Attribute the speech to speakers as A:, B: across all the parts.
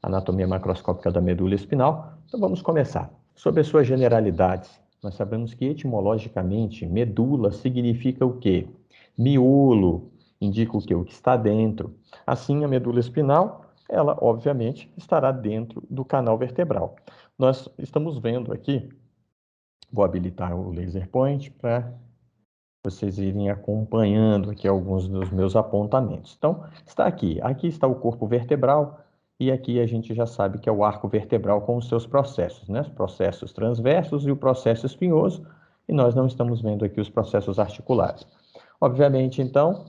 A: anatomia macroscópica da medula espinal. Então vamos começar. Sobre as suas generalidades, nós sabemos que etimologicamente medula significa o quê? Miolo, indica o quê? O que está dentro. Assim, a medula espinal, ela obviamente estará dentro do canal vertebral. Nós estamos vendo aqui, vou habilitar o laser point para vocês irem acompanhando aqui alguns dos meus apontamentos. Então, está aqui está o corpo vertebral, e aqui a gente já sabe que é o arco vertebral com os seus processos, né? Os processos transversos e o processo espinhoso, e nós não estamos vendo aqui os processos articulares. Obviamente, então,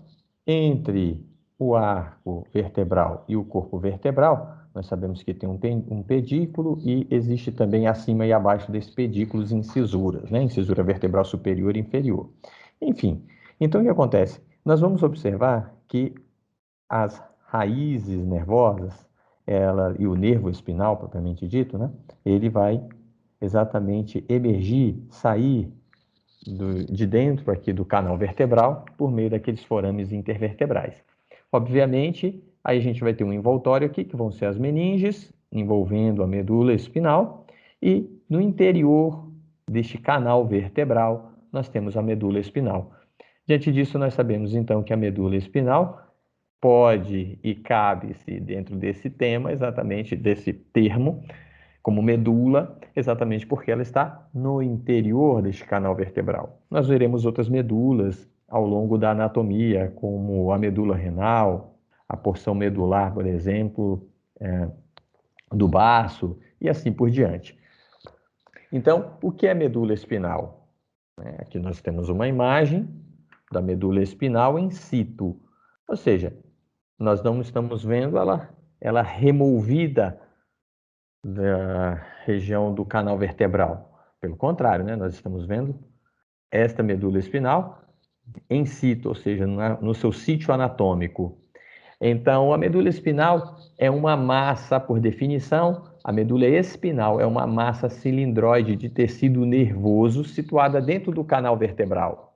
A: entre o arco vertebral e o corpo vertebral, nós sabemos que tem um pedículo e existe também acima e abaixo desse pedículo incisuras, né? Incisura vertebral superior e inferior. Enfim, então o que acontece? Nós vamos observar que as raízes nervosas, e o nervo espinal, propriamente dito, né? Ele vai exatamente emergir, sair de dentro aqui do canal vertebral por meio daqueles forames intervertebrais. Obviamente, aí a gente vai ter um envoltório aqui, que vão ser as meninges, envolvendo a medula espinal, e no interior deste canal vertebral, nós temos a medula espinal. Diante disso, nós sabemos então que a medula espinal pode e cabe-se dentro desse tema, exatamente desse termo, como medula, exatamente porque ela está no interior deste canal vertebral. Nós veremos outras medulas ao longo da anatomia, como a medula renal, a porção medular, por exemplo, do baço, e assim por diante. Então, o que é medula espinal? Aqui nós temos uma imagem da medula espinal in situ, ou seja, nós não estamos vendo ela removida da região do canal vertebral. Pelo contrário, né? Nós estamos vendo esta medula espinal in situ, ou seja, no seu sítio anatômico. Então, a medula espinal é uma massa, por definição, a medula espinal é uma massa cilindroide de tecido nervoso situada dentro do canal vertebral,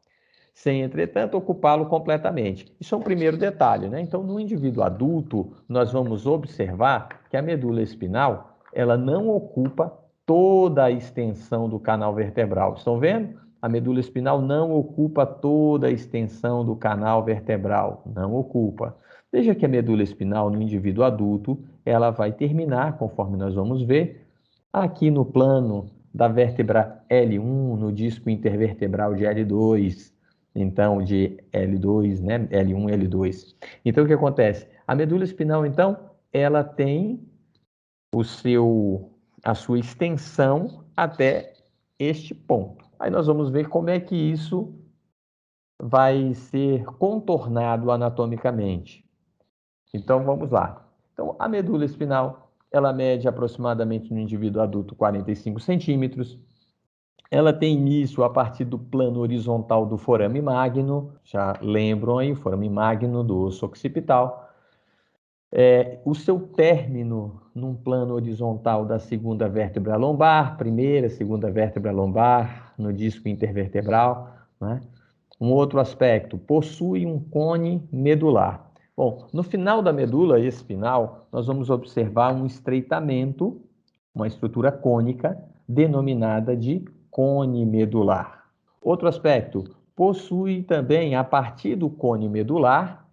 A: sem, entretanto, ocupá-lo completamente. Isso é um primeiro detalhe, né? Então, no indivíduo adulto, nós vamos observar que a medula espinal, ela não ocupa toda a extensão do canal vertebral. Estão vendo? A medula espinal não ocupa toda a extensão do canal vertebral, não ocupa. Veja que a medula espinal no indivíduo adulto, ela vai terminar, conforme nós vamos ver, aqui no plano da vértebra L1, no disco intervertebral de L2, então de L2, né? L1, L2. Então o que acontece? A medula espinal, então, ela tem a sua extensão até este ponto. Aí nós vamos ver como é que isso vai ser contornado anatomicamente. Então vamos lá. Então a medula espinal, ela mede aproximadamente no indivíduo adulto 45 centímetros. Ela tem início a partir do plano horizontal do forame magno, já lembram aí, o forame magno do osso occipital. O seu término num plano horizontal da segunda vértebra lombar, primeira, segunda vértebra lombar, no disco intervertebral, né? Um outro aspecto, possui um cone medular. Bom, no final da medula espinal, nós vamos observar um estreitamento, uma estrutura cônica, denominada de cone medular. Outro aspecto, possui também, a partir do cone medular,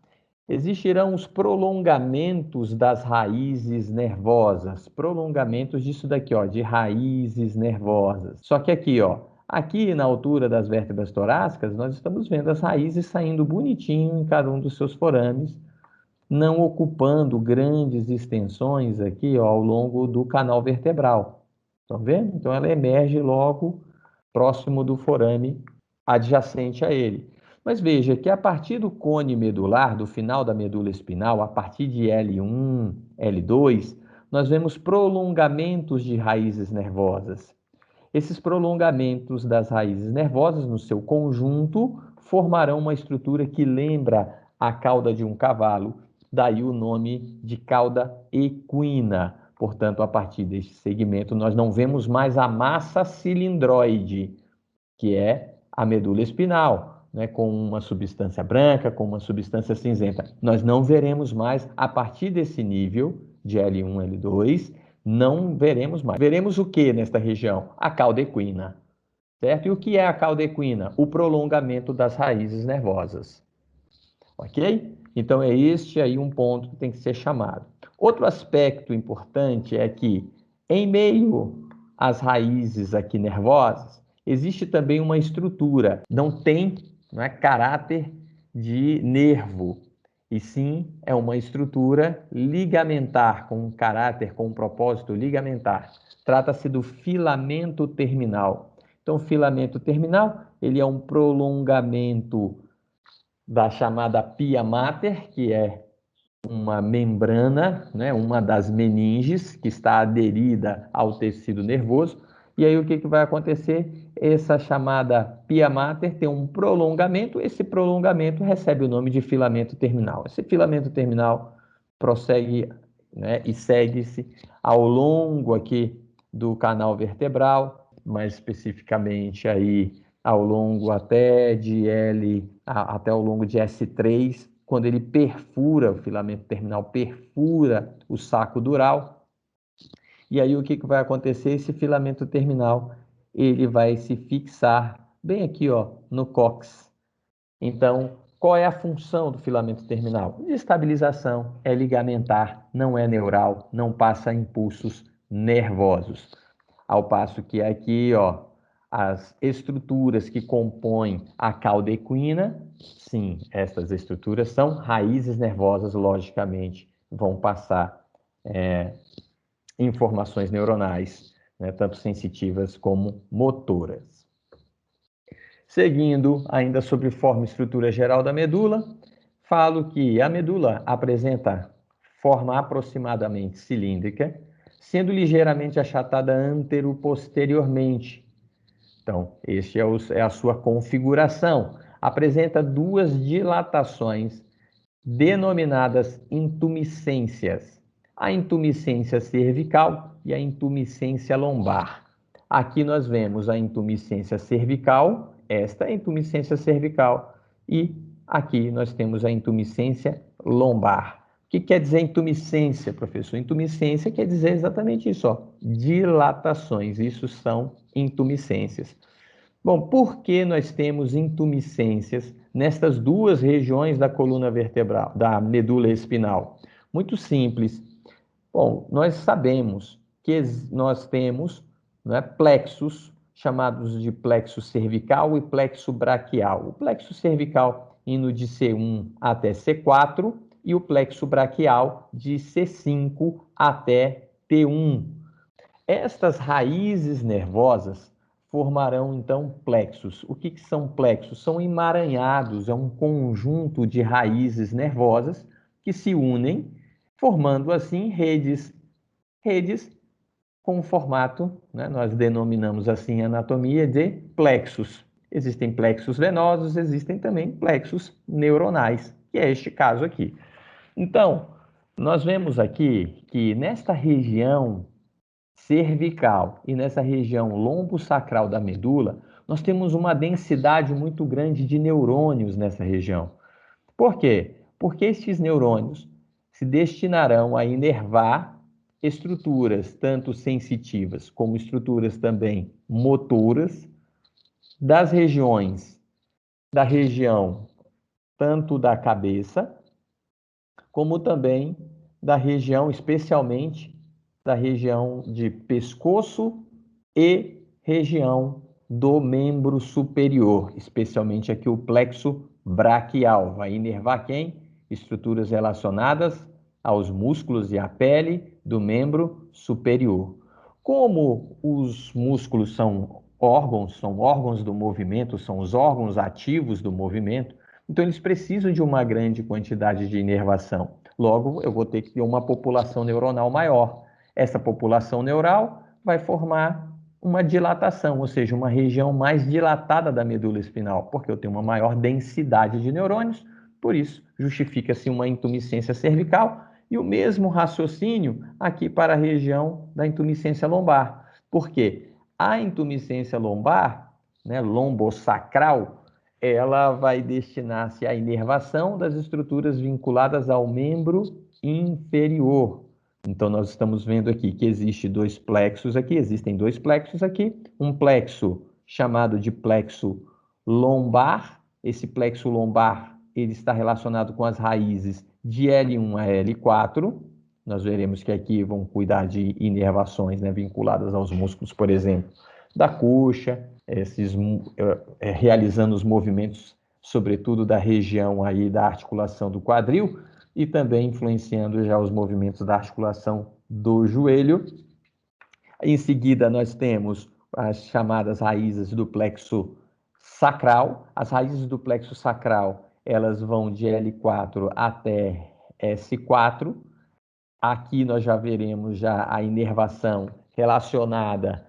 A: existirão os prolongamentos das raízes nervosas, prolongamentos disso daqui, ó, de raízes nervosas. Só que aqui, ó, aqui na altura das vértebras torácicas, nós estamos vendo as raízes saindo bonitinho em cada um dos seus forames, não ocupando grandes extensões aqui, ó, ao longo do canal vertebral. Estão vendo? Então ela emerge logo próximo do forame adjacente a ele. Mas veja que a partir do cone medular, do final da medula espinal, a partir de L1, L2, nós vemos prolongamentos de raízes nervosas. Esses prolongamentos das raízes nervosas, no seu conjunto, formarão uma estrutura que lembra a cauda de um cavalo, daí o nome de cauda equina. Portanto, a partir deste segmento, nós não vemos mais a massa cilindroide, que é a medula espinal, né, com uma substância branca, com uma substância cinzenta. Nós não veremos mais, a partir desse nível, de L1, L2, não veremos mais. Veremos o que nesta região? A cauda equina, certo? E o que é a cauda equina? O prolongamento das raízes nervosas, ok? Então, é este aí um ponto que tem que ser chamado. Outro aspecto importante é que, em meio às raízes aqui nervosas, existe também uma estrutura, não tem, não é, caráter de nervo, e sim é uma estrutura ligamentar, com um caráter, com um propósito ligamentar. Trata-se do filamento terminal. Então, o filamento terminal, ele é um prolongamento da chamada pia mater, que é uma membrana, né, uma das meninges, que está aderida ao tecido nervoso. E aí o que vai acontecer? Essa chamada pia mater tem um prolongamento, esse prolongamento recebe o nome de filamento terminal. Esse filamento terminal prossegue, né, e segue-se ao longo aqui do canal vertebral, mais especificamente aí ao longo até ao longo de S3, quando ele perfura, o filamento terminal perfura o saco dural. E aí o que vai acontecer? Esse filamento terminal, ele vai se fixar bem aqui, ó, no cóccix. Então, qual é a função do filamento terminal? De estabilização, é ligamentar, não é neural, não passa impulsos nervosos. Ao passo que aqui, ó, as estruturas que compõem a cauda equina, sim, essas estruturas são raízes nervosas, logicamente, vão passar informações neuronais, né, tanto sensitivas como motoras. Seguindo ainda sobre forma e estrutura geral da medula, falo que a medula apresenta forma aproximadamente cilíndrica, sendo ligeiramente achatada antero-posteriormente. Então, este é a sua configuração. Apresenta duas dilatações denominadas intumescências. A intumescência cervical e a intumescência lombar. Aqui nós vemos a intumescência cervical, esta é a intumescência cervical, e aqui nós temos a intumescência lombar. O que quer dizer intumescência, professor? Intumescência quer dizer exatamente isso, ó, dilatações, isso são intumescências. Bom, por que nós temos intumescências nestas duas regiões da coluna vertebral, da medula espinal? Muito simples. Bom, nós sabemos que nós temos, né, plexos, chamados de plexo cervical e plexo braquial. O plexo cervical indo de C1 até C4 e o plexo braquial de C5 até T1. Estas raízes nervosas formarão, então, plexos. O que são plexos? São emaranhados, é um conjunto de raízes nervosas que se unem, formando, assim, redes com o formato, né, nós denominamos assim em anatomia de plexos. Existem plexos venosos, existem também plexos neuronais, que é este caso aqui. Então, nós vemos aqui que nesta região cervical e nessa região lombosacral da medula, nós temos uma densidade muito grande de neurônios nessa região. Por quê? Porque estes neurônios se destinarão a inervar estruturas tanto sensitivas como estruturas também motoras das regiões, da região tanto da cabeça como também da região, especialmente da região de pescoço e região do membro superior, especialmente aqui o plexo braquial. Vai inervar quem? Estruturas relacionadas aos músculos e à pele do membro superior. Como os músculos são órgãos do movimento, são os órgãos ativos do movimento, então eles precisam de uma grande quantidade de inervação. Logo, eu vou ter que ter uma população neuronal maior. Essa população neural vai formar uma dilatação, ou seja, uma região mais dilatada da medula espinal, porque eu tenho uma maior densidade de neurônios, por isso justifica-se uma intumescência cervical e o mesmo raciocínio aqui para a região da intumescência lombar. Por quê? A intumescência lombar, né, lombosacral, ela vai destinar-se à inervação das estruturas vinculadas ao membro inferior. Então, nós estamos vendo aqui que existem dois plexos aqui, um plexo chamado de plexo lombar. Esse plexo lombar, ele está relacionado com as raízes de L1 a L4. Nós veremos que aqui vão cuidar de inervações, né, vinculadas aos músculos, por exemplo, da coxa, realizando os movimentos, sobretudo da região aí da articulação do quadril, e também influenciando já os movimentos da articulação do joelho. Em seguida, nós temos as chamadas raízes do plexo sacral. As raízes do plexo sacral, elas vão de L4 até S4. Aqui nós já veremos já a inervação relacionada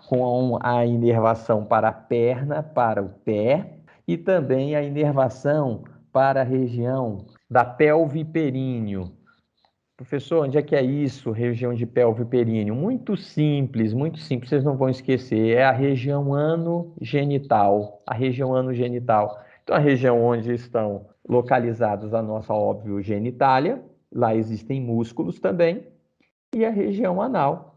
A: com a inervação para a perna, para o pé, e também a inervação para a região da pelve períneo. Professor, onde é que é isso, região de pelve períneo? Muito simples, vocês não vão esquecer, é a região anogenital, Então, a região onde estão localizados a nossa, óbvio, genitália, lá existem músculos também, e a região anal.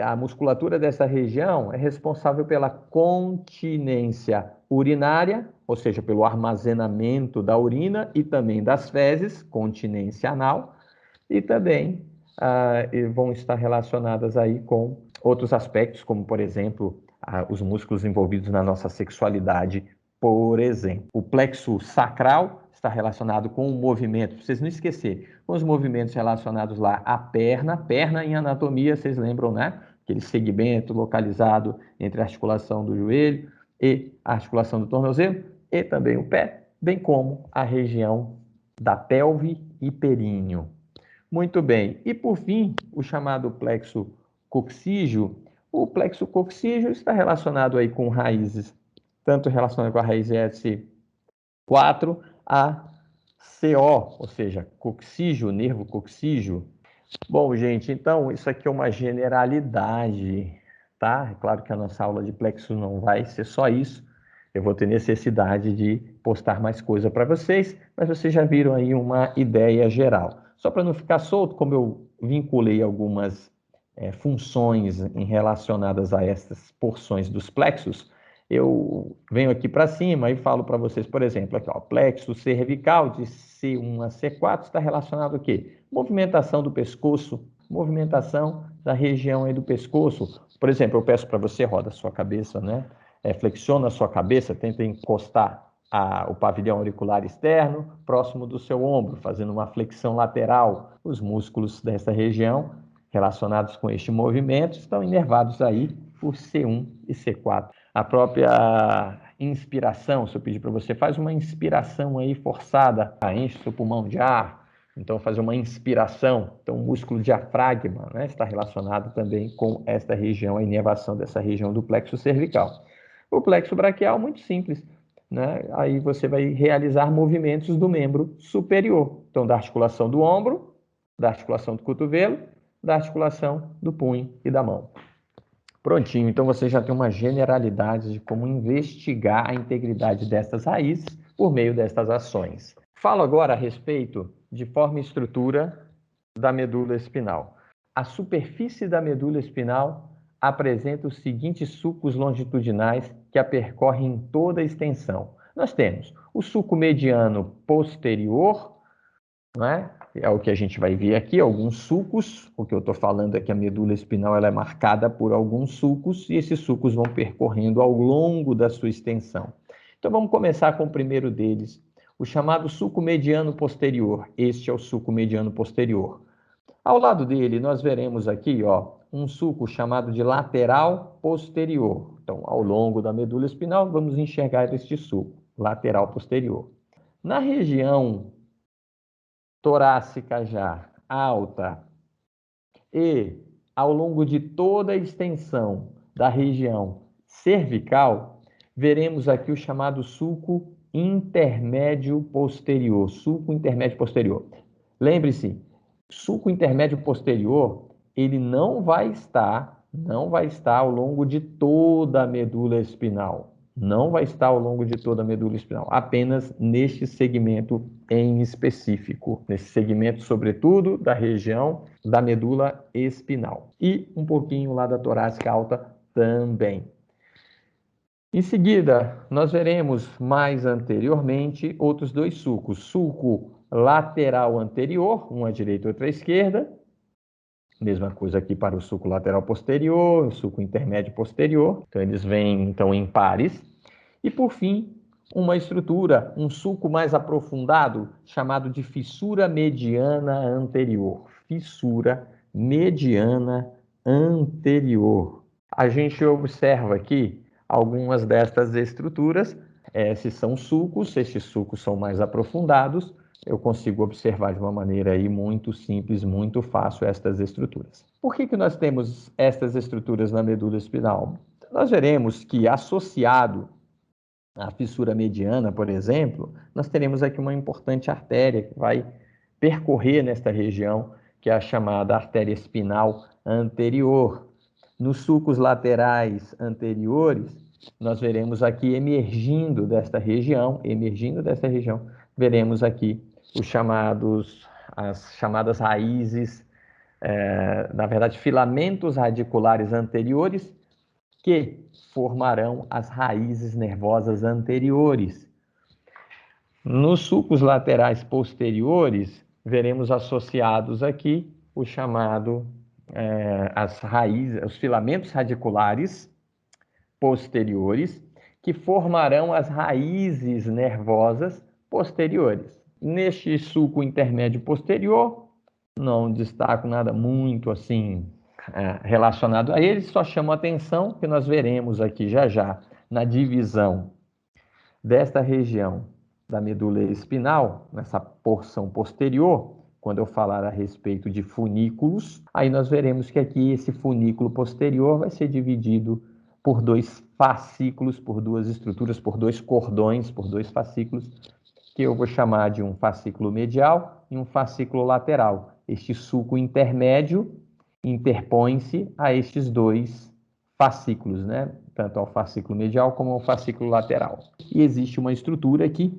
A: A musculatura dessa região é responsável pela continência urinária, ou seja, pelo armazenamento da urina e também das fezes, continência anal, e também vão estar relacionadas aí com outros aspectos, como, por exemplo, os músculos envolvidos na nossa sexualidade, por exemplo. O plexo sacral está relacionado com o movimento, para vocês não esquecerem, com os movimentos relacionados lá à perna em anatomia, vocês lembram, né? Aquele segmento localizado entre a articulação do joelho e a articulação do tornozelo, e também o pé, bem como a região da pelve e períneo. Muito bem. E, por fim, o chamado plexo coxígeo. O plexo coxígeo está relacionado aí com raízes, tanto relacionado com a raiz S4 a CO, ou seja, coxígeo, nervo coxígeo. Bom, gente, então isso aqui é uma generalidade, tá? É claro que a nossa aula de plexo não vai ser só isso. Eu vou ter necessidade de postar mais coisa para vocês, mas vocês já viram aí uma ideia geral. Só para não ficar solto, como eu vinculei algumas funções relacionadas a essas porções dos plexos, eu venho aqui para cima e falo para vocês, por exemplo, aqui, ó, plexo cervical de C1 a C4 está relacionado a quê? Movimentação do pescoço, movimentação da região aí do pescoço. Por exemplo, eu peço para você, roda a sua cabeça, né? Flexiona a sua cabeça, tenta encostar o pavilhão auricular externo próximo do seu ombro, fazendo uma flexão lateral. Os músculos dessa região relacionados com este movimento estão inervados aí por C1 e C4. A própria inspiração, se eu pedir para você, faz uma inspiração aí forçada, enche seu pulmão de ar, então fazer uma inspiração. Então o músculo diafragma, né, está relacionado também com esta região, a inervação dessa região do plexo cervical. O plexo braquial, muito simples, né? Aí você vai realizar movimentos do membro superior, então da articulação do ombro, da articulação do cotovelo, da articulação do punho e da mão. Prontinho, então você já tem uma generalidade de como investigar a integridade destas raízes por meio destas ações. Falo agora a respeito de forma e estrutura da medula espinal. A superfície da medula espinal apresenta os seguintes sulcos longitudinais que a percorrem em toda a extensão. Nós temos o sulco mediano posterior, não é? É o que a gente vai ver aqui, alguns sulcos. O que eu estou falando é que a medula espinal ela é marcada por alguns sulcos e esses sulcos vão percorrendo ao longo da sua extensão. Então vamos começar com o primeiro deles, o chamado sulco mediano posterior. Este é o sulco mediano posterior. Ao lado dele, nós veremos aqui, ó, um sulco chamado de lateral posterior. Então, ao longo da medula espinal, vamos enxergar este sulco, lateral posterior. Na região torácica já alta e ao longo de toda a extensão da região cervical, veremos aqui o chamado sulco intermédio posterior. Sulco intermédio posterior. Lembre-se, sulco intermédio posterior, ele não vai estar ao longo de toda a medula espinal. Não vai estar ao longo de toda a medula espinhal, apenas neste segmento em específico, nesse segmento, sobretudo, da região da medula espinal. E um pouquinho lá da torácica alta também. Em seguida, nós veremos mais anteriormente outros dois sulcos. Sulco lateral anterior, um à direita e outro à esquerda. Mesma coisa aqui para o sulco lateral posterior, o sulco intermédio posterior. Então, eles vêm então em pares. E, por fim, uma estrutura, um sulco mais aprofundado, chamado de fissura mediana anterior. Fissura mediana anterior. A gente observa aqui algumas destas estruturas. Esses são sulcos, estes sulcos são mais aprofundados. Eu consigo observar de uma maneira aí muito simples, muito fácil estas estruturas. Por que nós temos estas estruturas na medula espinal? Nós veremos que associado à fissura mediana, por exemplo, nós teremos aqui uma importante artéria que vai percorrer nesta região, que é a chamada artéria espinal anterior. Nos sulcos laterais anteriores, nós veremos aqui emergindo desta região, veremos aqui as chamadas raízes, na verdade, filamentos radiculares anteriores, que formarão as raízes nervosas anteriores. Nos sulcos laterais posteriores, veremos associados aqui o chamado, as raízes, os filamentos radiculares posteriores, que formarão as raízes nervosas posteriores. Neste sulco intermédio posterior, não destaco nada muito assim relacionado a ele, só chamo a atenção que nós veremos aqui já na divisão desta região da medula espinal, nessa porção posterior, quando eu falar a respeito de funículos, aí nós veremos que aqui esse funículo posterior vai ser dividido por dois fascículos, por duas estruturas, por dois cordões, por dois fascículos, que eu vou chamar de um fascículo medial e um fascículo lateral. Este sulco intermédio interpõe-se a estes dois fascículos, né? Tanto ao fascículo medial como ao fascículo lateral. E existe uma estrutura aqui,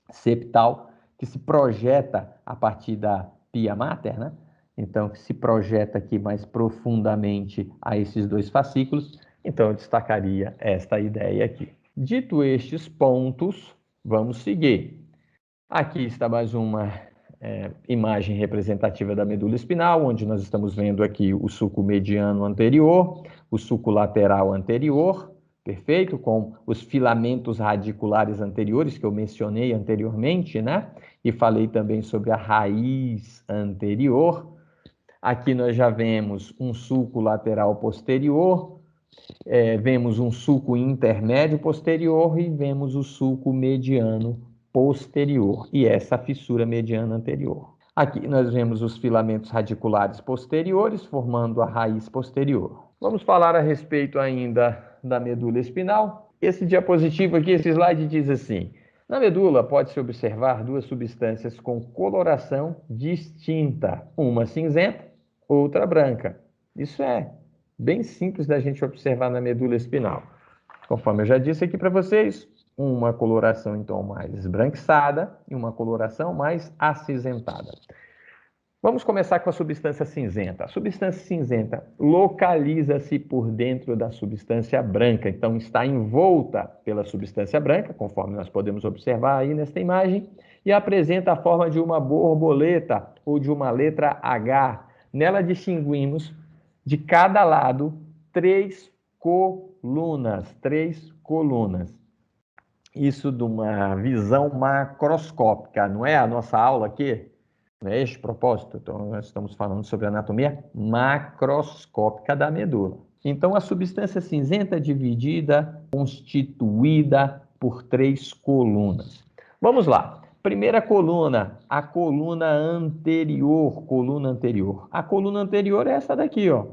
A: septal, que se projeta a partir da pia mater, né? Então, que se projeta aqui mais profundamente a esses dois fascículos. Então, eu destacaria esta ideia aqui. Dito estes pontos, vamos seguir. Aqui está mais uma imagem representativa da medula espinal, onde nós estamos vendo aqui o sulco mediano anterior, o sulco lateral anterior, perfeito? Com os filamentos radiculares anteriores, que eu mencionei anteriormente, né? E falei também sobre a raiz anterior. Aqui nós já vemos um sulco lateral posterior, vemos um sulco intermédio posterior e vemos o sulco mediano posterior, e essa fissura mediana anterior. Aqui nós vemos os filamentos radiculares posteriores formando a raiz posterior. Vamos falar a respeito ainda da medula espinal. Esse diapositivo aqui, esse slide diz assim: na medula pode-se observar duas substâncias com coloração distinta, uma cinzenta, outra branca. Isso é bem simples da gente observar na medula espinal. Conforme eu já disse aqui para vocês, uma coloração então mais esbranquiçada e uma coloração mais acinzentada. Vamos começar com a substância cinzenta. A substância cinzenta localiza-se por dentro da substância branca, então está envolta pela substância branca, conforme nós podemos observar aí nesta imagem, e apresenta a forma de uma borboleta ou de uma letra H. Nela distinguimos de cada lado três colunas. Isso de uma visão macroscópica, não é a nossa aula aqui? Não é este o propósito? Então, nós estamos falando sobre a anatomia macroscópica da medula. Então, a substância cinzenta é dividida, constituída por três colunas. Vamos lá. Primeira coluna, a coluna anterior. A coluna anterior é essa daqui, ó,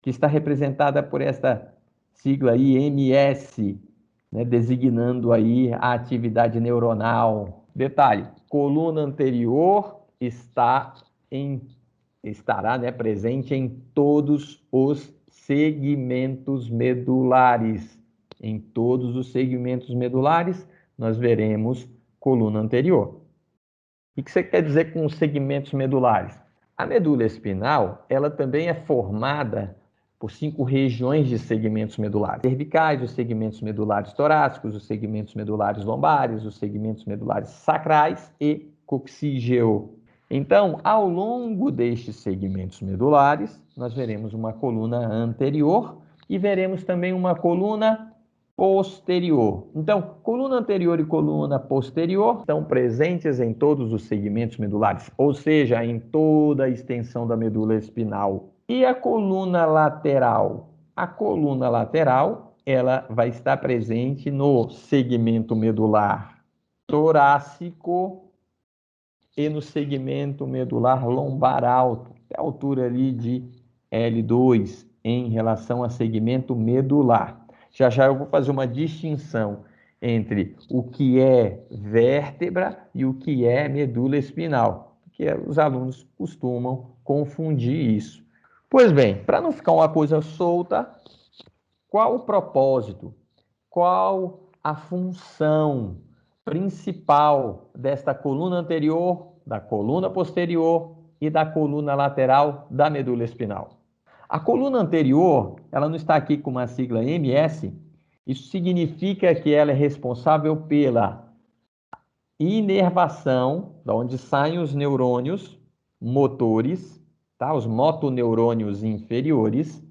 A: que está representada por esta sigla aí, MS, né, designando aí a atividade neuronal. Detalhe, coluna anterior estará, né, presente em todos os segmentos medulares. em todos os segmentos medulares, nós veremos coluna anterior. O que você quer dizer com os segmentos medulares? A medula espinal, ela também é formada por 5 regiões de segmentos medulares cervicais, os segmentos medulares torácicos, os segmentos medulares lombares, os segmentos medulares sacrais e coxígeo. Então, ao longo destes segmentos medulares, nós veremos uma coluna anterior e veremos também uma coluna posterior. Então, coluna anterior e coluna posterior estão presentes em todos os segmentos medulares, ou seja, em toda a extensão da medula espinal. E a coluna lateral? A coluna lateral, ela vai estar presente no segmento medular torácico e no segmento medular lombar alto, até a altura ali de L2, em relação a segmento medular. Já já eu vou fazer uma distinção entre o que é vértebra e o que é medula espinal, porque os alunos costumam confundir isso. Pois bem, para não ficar uma coisa solta, qual o propósito? Qual a função principal desta coluna anterior, da coluna posterior e da coluna lateral da medula espinal? A coluna anterior, ela não está aqui com uma sigla MS, isso significa que ela é responsável pela inervação, da onde saem os neurônios motores, tá? Os motoneurônios inferiores,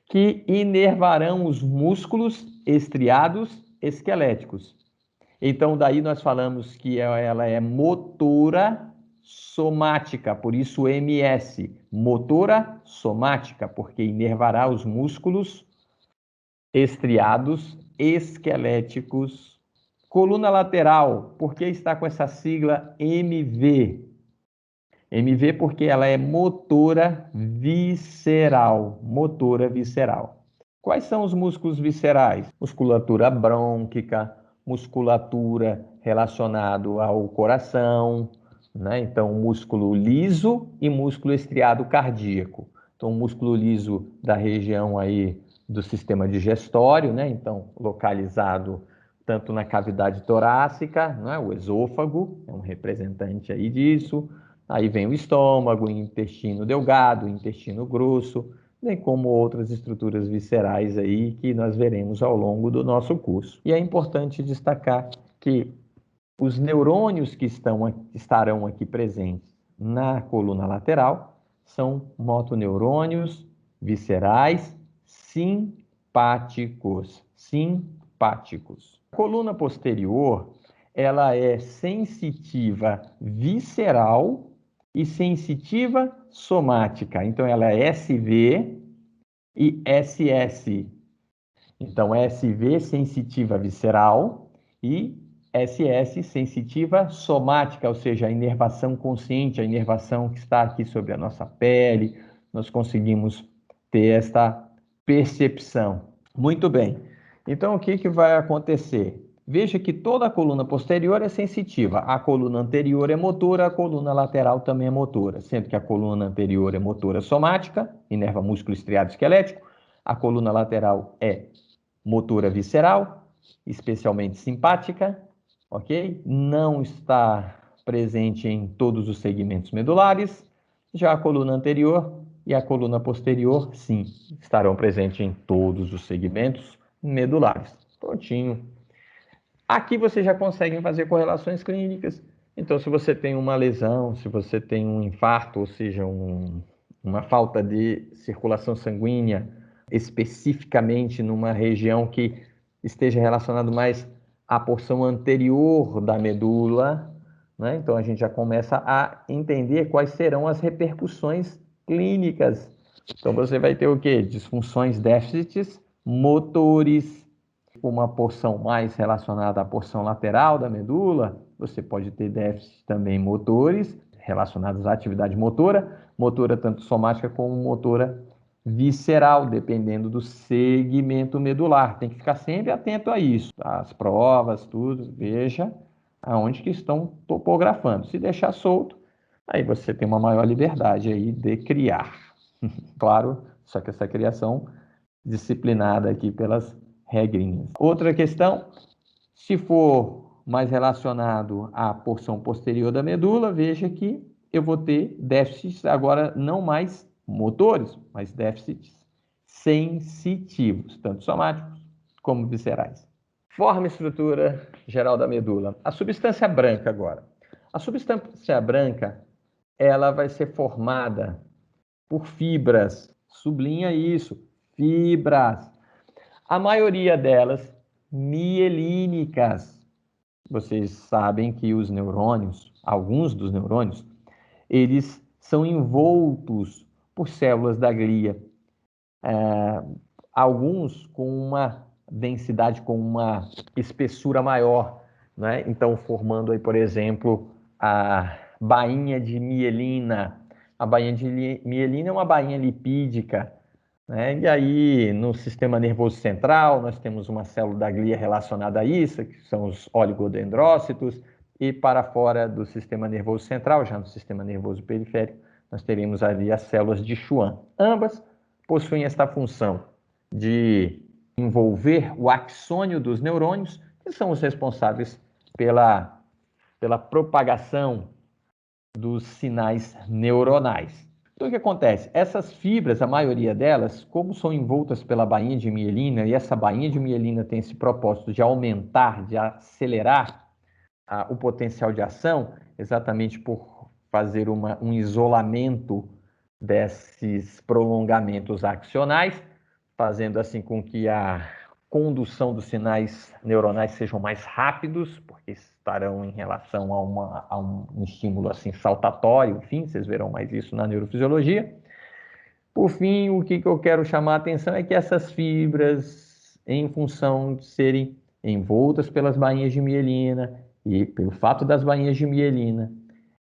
A: que inervarão os músculos estriados esqueléticos. Então, daí nós falamos que ela é motora somática, por isso MS, motora somática, porque inervará os músculos estriados esqueléticos. Coluna lateral, por que está com essa sigla MV? MV porque ela é motora visceral, motora visceral. Quais são os músculos viscerais? Musculatura brônquica, musculatura relacionada ao coração, né? Então, músculo liso e músculo estriado cardíaco. Então, músculo liso da região aí do sistema digestório, né? Então, localizado tanto na cavidade torácica, né? O esôfago é um representante aí disso. Aí vem o estômago, o intestino delgado, o intestino grosso, bem como outras estruturas viscerais aí que nós veremos ao longo do nosso curso. E é importante destacar que os neurônios que estarão aqui presentes na coluna lateral são motoneurônios viscerais simpáticos. Simpáticos. A coluna posterior, ela é sensitiva visceral e sensitiva somática. Então, ela é SV e SS. Então, SV sensitiva visceral e SS sensitiva somática, ou seja, a inervação consciente, a inervação que está aqui sobre a nossa pele. Nós conseguimos ter esta percepção. Muito bem. Então, o que vai acontecer? Veja que toda a coluna posterior é sensitiva. A coluna anterior é motora, a coluna lateral também é motora, sendo que a coluna anterior é motora somática, inerva músculo estriado esquelético. A coluna lateral é motora visceral, especialmente simpática, ok? Não está presente em todos os segmentos medulares. Já a coluna anterior e a coluna posterior, sim, estarão presentes em todos os segmentos medulares. Prontinho. Aqui você já consegue fazer correlações clínicas. Então, se você tem uma lesão, se você tem um infarto, ou seja, uma falta de circulação sanguínea, especificamente numa região que esteja relacionado mais à porção anterior da medula, né? Então, a gente já começa a entender quais serão as repercussões clínicas. Então, você vai ter o quê? Disfunções, déficits motores, uma porção mais relacionada à porção lateral da medula, você pode ter déficits também motores relacionados à atividade motora tanto somática como motora visceral, dependendo do segmento medular. Tem que ficar sempre atento a isso, tá? As provas, tudo, veja aonde que estão topografando. Se deixar solto, aí você tem uma maior liberdade aí de criar. Claro, só que essa criação disciplinada aqui pelas regrinhas. Outra questão, se for mais relacionado à porção posterior da medula, veja que eu vou ter déficits agora não mais motores, mas déficits sensitivos, tanto somáticos como viscerais. Forma e estrutura geral da medula. A substância branca agora. A substância branca, ela vai ser formada por fibras. Sublinha isso, fibras. A maioria delas mielínicas. Vocês sabem que os neurônios, alguns dos neurônios, eles são envoltos por células da glia. Alguns com uma densidade, com uma espessura maior, né? Então, formando aí, por exemplo, a bainha de mielina. A bainha de mielina é uma bainha lipídica, né? E aí, no sistema nervoso central, nós temos uma célula da glia relacionada a isso, que são os oligodendrócitos, e para fora do sistema nervoso central, já no sistema nervoso periférico, nós teremos ali as células de Schwann. Ambas possuem esta função de envolver o axônio dos neurônios, que são os responsáveis pela propagação dos sinais neuronais. Então, o que acontece? Essas fibras, a maioria delas, como são envoltas pela bainha de mielina, e essa bainha de mielina tem esse propósito de aumentar, de acelerar o potencial de ação, exatamente por fazer um isolamento desses prolongamentos axonais, fazendo assim com que a condução dos sinais neuronais sejam mais rápidos, porque estarão em relação a um estímulo assim saltatório, enfim, vocês verão mais isso na neurofisiologia. Por fim, o que eu quero chamar a atenção é que essas fibras, em função de serem envoltas pelas bainhas de mielina e pelo fato das bainhas de mielina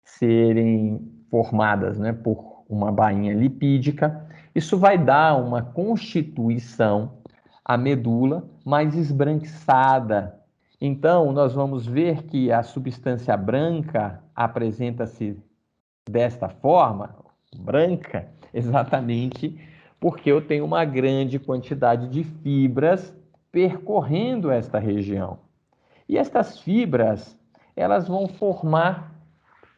A: serem formadas, né, por uma bainha lipídica, isso vai dar uma constituição à medula mais esbranquiçada. Então, nós vamos ver que a substância branca apresenta-se desta forma, branca, exatamente porque eu tenho uma grande quantidade de fibras percorrendo esta região. E estas fibras, elas vão formar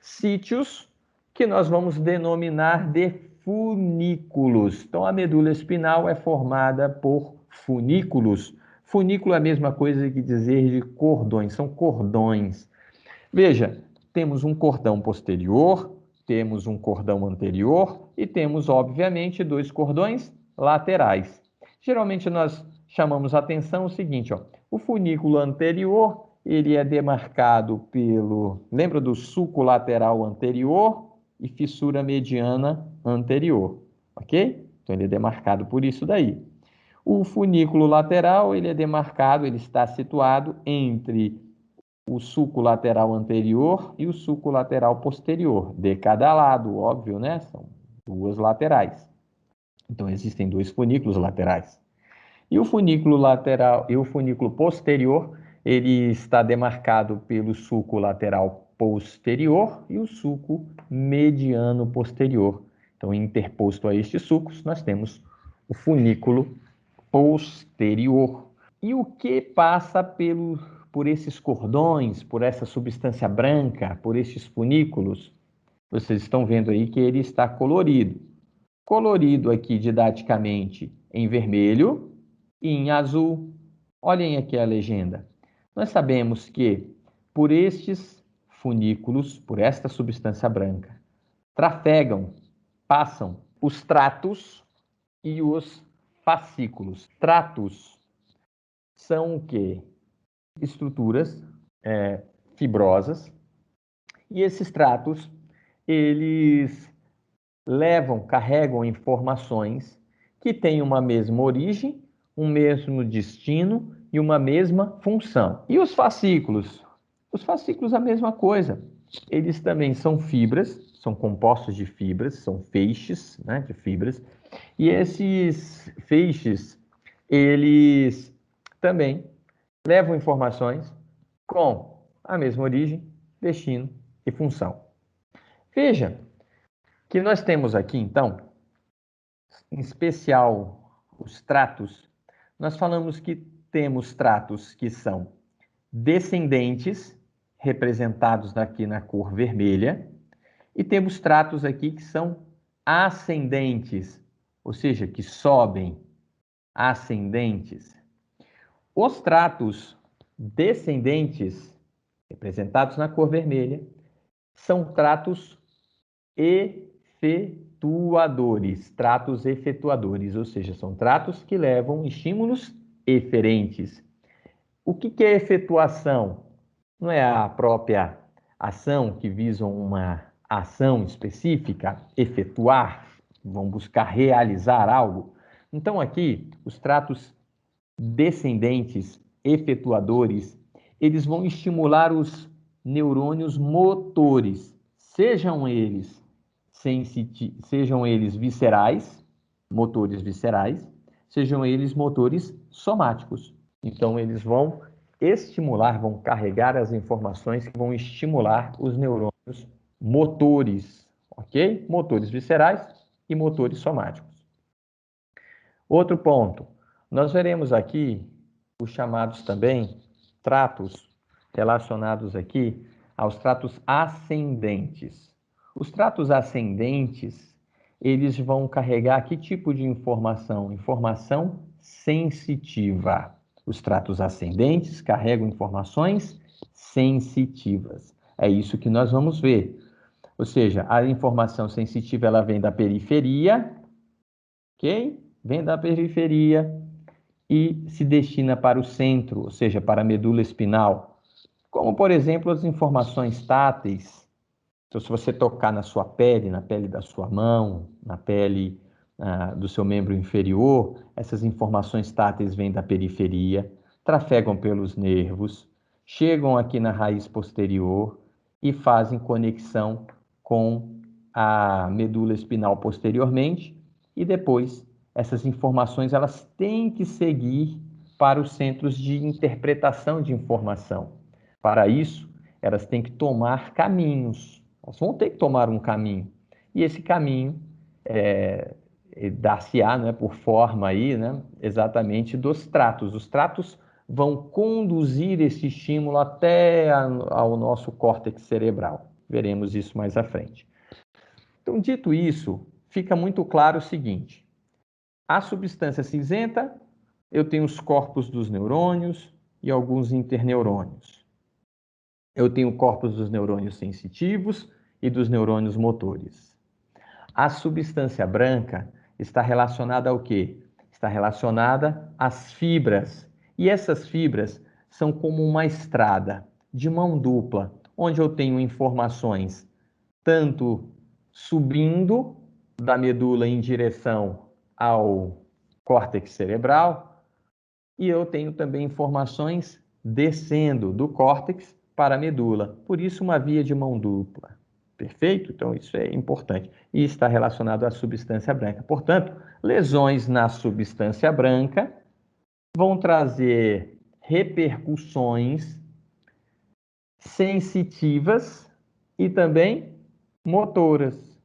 A: sítios que nós vamos denominar de funículos. Então, a medula espinal é formada por funículos. Funículo é a mesma coisa que dizer de cordões, são cordões. Veja, temos um cordão posterior, temos um cordão anterior e temos, obviamente, dois cordões laterais. Geralmente, nós chamamos a atenção o seguinte, ó, o funículo anterior, ele é demarcado pelo, lembra do sulco lateral anterior e fissura mediana anterior, ok? Então, ele é demarcado por isso daí. O funículo lateral, ele é demarcado, ele está situado entre o sulco lateral anterior e o sulco lateral posterior, de cada lado, óbvio, né? São duas laterais. Então, existem dois funículos laterais. E o funículo lateral e o funículo posterior, ele está demarcado pelo sulco lateral posterior e o sulco mediano posterior. Então, interposto a estes sulcos, nós temos o funículo posterior. E o que passa por esses cordões, por essa substância branca, por estes funículos? Vocês estão vendo aí que ele está colorido. Colorido aqui didaticamente em vermelho e em azul. Olhem aqui a legenda. Nós sabemos que por estes funículos, por esta substância branca, trafegam, passam os tratos e os fascículos. Tratos são o quê? Estruturas fibrosas, e esses tratos, eles carregam informações que têm uma mesma origem, um mesmo destino e uma mesma função. E os fascículos? Os fascículos a mesma coisa. Eles também são fibras, são compostos de fibras, são feixes, né, de fibras, e esses feixes, eles também levam informações com a mesma origem, destino e função. Veja que nós temos aqui, então, em especial os tratos, nós falamos que temos tratos que são descendentes, representados aqui na cor vermelha, e temos tratos aqui que são ascendentes, ou seja, que sobem, ascendentes. Os tratos descendentes, representados na cor vermelha, são tratos efetuadores, ou seja, são tratos que levam estímulos eferentes. O que é efetuação? Não é a própria ação que visa uma ação específica, efetuar, vão buscar realizar algo. Então aqui, os tratos descendentes efetuadores, eles vão estimular os neurônios motores, sejam eles viscerais, motores viscerais, sejam eles motores somáticos. Então, eles vão estimular, vão carregar as informações que vão estimular os neurônios motores, ok? Motores viscerais e motores somáticos. Outro ponto, nós veremos aqui os chamados também tratos relacionados aqui aos tratos ascendentes. Os tratos ascendentes, eles vão carregar que tipo de informação? Informação sensitiva. Os tratos ascendentes carregam informações sensitivas. É isso que nós vamos ver. Ou seja, a informação sensitiva ela vem da periferia, ok? Vem da periferia e se destina para o centro, ou seja, para a medula espinal. Como, por exemplo, as informações táteis. Então, se você tocar na sua pele, na pele da sua mão, na pele do seu membro inferior, essas informações táteis vêm da periferia, trafegam pelos nervos, chegam aqui na raiz posterior e fazem conexão com a medula espinal posteriormente, e depois essas informações elas têm que seguir para os centros de interpretação de informação. Para isso, elas têm que tomar caminhos. Elas vão ter que tomar um caminho. E esse caminho dar-se-á, né, por forma aí, né, exatamente dos tratos. Os tratos vão conduzir esse estímulo até ao nosso córtex cerebral. Veremos isso mais à frente. Então, dito isso, fica muito claro o seguinte: a substância cinzenta, eu tenho os corpos dos neurônios e alguns interneurônios. Eu tenho corpos dos neurônios sensitivos e dos neurônios motores. A substância branca está relacionada ao quê? Está relacionada às fibras. E essas fibras são como uma estrada de mão dupla, onde eu tenho informações tanto subindo da medula em direção ao córtex cerebral, e eu tenho também informações descendo do córtex para a medula. Por isso, uma via de mão dupla. Perfeito? Então, isso é importante. E está relacionado à substância branca. Portanto, lesões na substância branca vão trazer repercussões sensitivas e também motoras.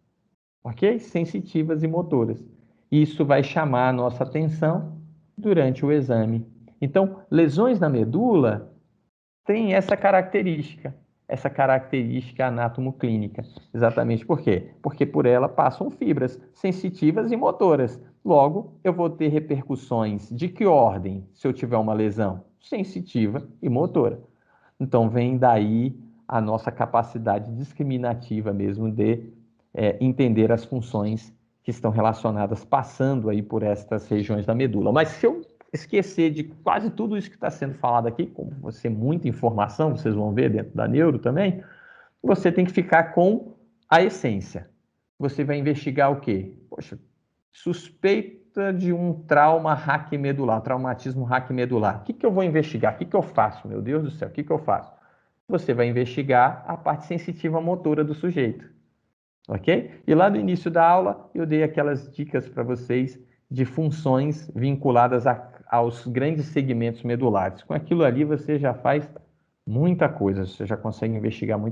A: Ok? Sensitivas e motoras. Isso vai chamar a nossa atenção durante o exame. Então, lesões na medula têm essa característica anatomoclínica. Exatamente por quê? Porque por ela passam fibras sensitivas e motoras. Logo, eu vou ter repercussões de que ordem se eu tiver uma lesão? Sensitiva e motora. Então, vem daí a nossa capacidade discriminativa mesmo de entender as funções que estão relacionadas, passando aí por estas regiões da medula. Mas se eu esquecer de quase tudo isso que está sendo falado aqui, como vai ser muita informação, vocês vão ver dentro da neuro também, você tem que ficar com a essência. Você vai investigar o quê? Poxa, suspeita de um trauma raquimedular, traumatismo raquimedular. O que eu vou investigar? O que eu faço? Meu Deus do céu, o que eu faço? Você vai investigar a parte sensitiva motora do sujeito. Ok? E lá no início da aula, eu dei aquelas dicas para vocês de funções vinculadas aos grandes segmentos medulares. Com aquilo ali, você já faz muita coisa, você já consegue investigar muita